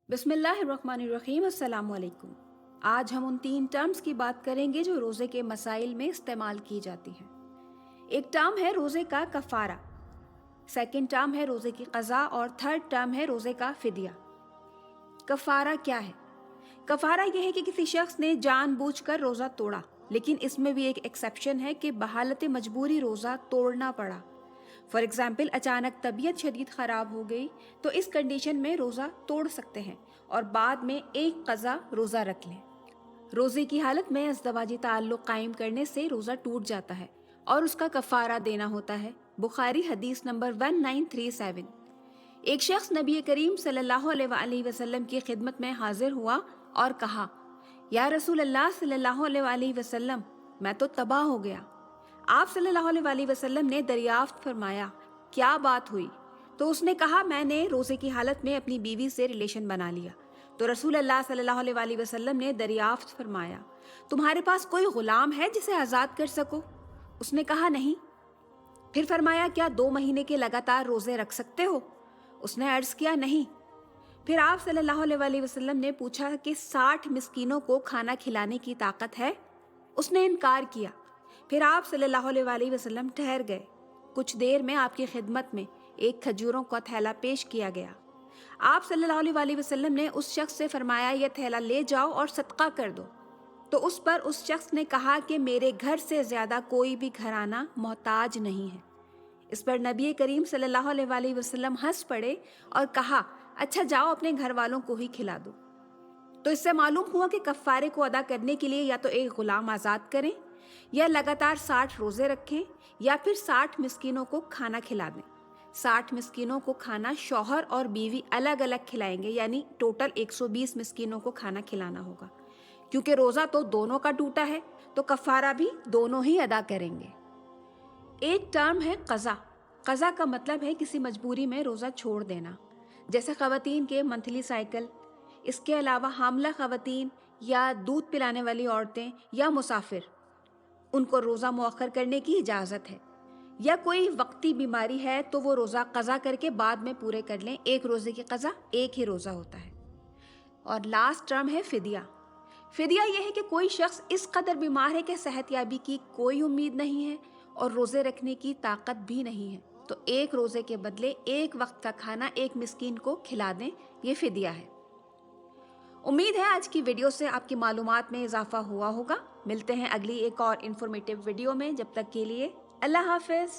बिस्मिल्लाहिर्रहमानिर्रहीम। अस्सलाम वालेकुम। आज हम उन 3 टर्म्स की बात करेंगे जो रोज़े के मसाइल में इस्तेमाल की जाती हैं। एक टर्म है रोज़े का कफ़ारा, सेकंड टर्म है रोज़े की क़ज़ा और थर्ड टर्म है रोज़े का फ़िदिया। कफ़ारा क्या है? कफ़ारा यह है कि किसी शख्स ने जानबूझकर रोज़ा तोड़ा, लेकिन इसमें भी एक एक्सेप्शन है कि बहालत मजबूरी रोज़ा तोड़ना पड़ा। फॉर एग्जाम्पल, अचानक तबीयत शदीद ख़राब हो गई तो इस कंडीशन में रोज़ा तोड़ सकते हैं और बाद में एक क़ज़ा रोज़ा रख लें। रोज़े की हालत में अज़दवाजी ताल्लुक़ कायम करने से रोज़ा टूट जाता है और उसका कफ़ारा देना होता है। बुखारी हदीस नंबर 1937। एक शख्स नबी करीम सल्लल्लाहु अलैहि वसल्लम की खिदमत में हाजिर हुआ और कहा, या रसूल अल्लाह सल्लल्लाहु अलैहि वसल्लम, मैं तो तबाह हो गया। आप सल्लल्लाहु अलैहि वसल्लम ने दरियाफ्त फरमाया, क्या बात हुई? तो उसने कहा, मैंने रोज़े की हालत में अपनी बीवी से रिलेशन बना लिया। तो रसूल अल्लाह सल्लल्लाहु अलैहि वसल्लम ने दरियाफ्त फरमाया, तुम्हारे पास कोई गुलाम है जिसे आज़ाद कर सको? उसने कहा, नहीं। फिर फरमाया, क्या 2 महीने के लगातार रोज़े रख सकते हो? उसने अर्ज़ किया, नहीं। फिर आप सल्लल्लाहु अलैहि वसल्लम ने पूछा कि 60 मिस्कीनों को खाना खिलाने की ताकत है? उसने इनकार किया। फिर आप सल्लल्लाहु अलैहि वसल्लम ठहर गए। कुछ देर में आपकी खिदमत में एक खजूरों का थैला पेश किया गया। आप सल्लल्लाहु अलैहि वसल्लम ने उस शख्स से फरमाया, यह थैला ले जाओ और सदका कर दो। तो उस पर उस शख्स ने कहा कि मेरे घर से ज़्यादा कोई भी घराना मोहताज नहीं है। इस पर नबी करीम सल्लल्लाहु अलैहि वसल्लम हंस पड़े और कहा, अच्छा जाओ अपने घर वालों को ही खिला दो। तो इससे मालूम हुआ कि कफ़ारे को अदा करने के लिए या तो एक गुलाम आज़ाद करें, या लगातार 60 रोज़े रखें, या फिर 60 मिस्कीनों को खाना खिला दें। 60 मिस्कीनों को खाना शौहर और बीवी अलग अलग खिलाएंगे, यानी टोटल 120 मिस्कीनों को खाना खिलाना होगा। क्योंकि रोज़ा तो दोनों का टूटा है, तो कफ़ारा भी दोनों ही अदा करेंगे। एक टर्म है क़ज़ा। क़ज़ा का मतलब है किसी मजबूरी में रोज़ा छोड़ देना, जैसे ख़वातीन के मंथली साइकिल। इसके अलावा हामला ख़वातीन या दूध पिलाने वाली औरतें या मुसाफिर, उनको रोज़ा मुअख्खर करने की इजाज़त है। या कोई वक्ती बीमारी है तो वो रोज़ा क़ज़ा करके बाद में पूरे कर लें। एक रोज़े की क़ज़ा एक ही रोज़ा होता है। और लास्ट टर्म है फ़िदिया। फ़िदिया यह है कि कोई शख्स इस कदर बीमार है कि सेहतयाबी की कोई उम्मीद नहीं है और रोज़े रखने की ताकत भी नहीं है, तो एक रोज़े के बदले एक वक्त का खाना एक मिस्कीन को खिला दें, ये फ़िदिया है। उम्मीद है आज की वीडियो से आपकी मालूमात में इजाफा हुआ होगा। मिलते हैं अगली एक और इन्फॉर्मेटिव वीडियो में। जब तक के लिए अल्लाह हाफ़िज़।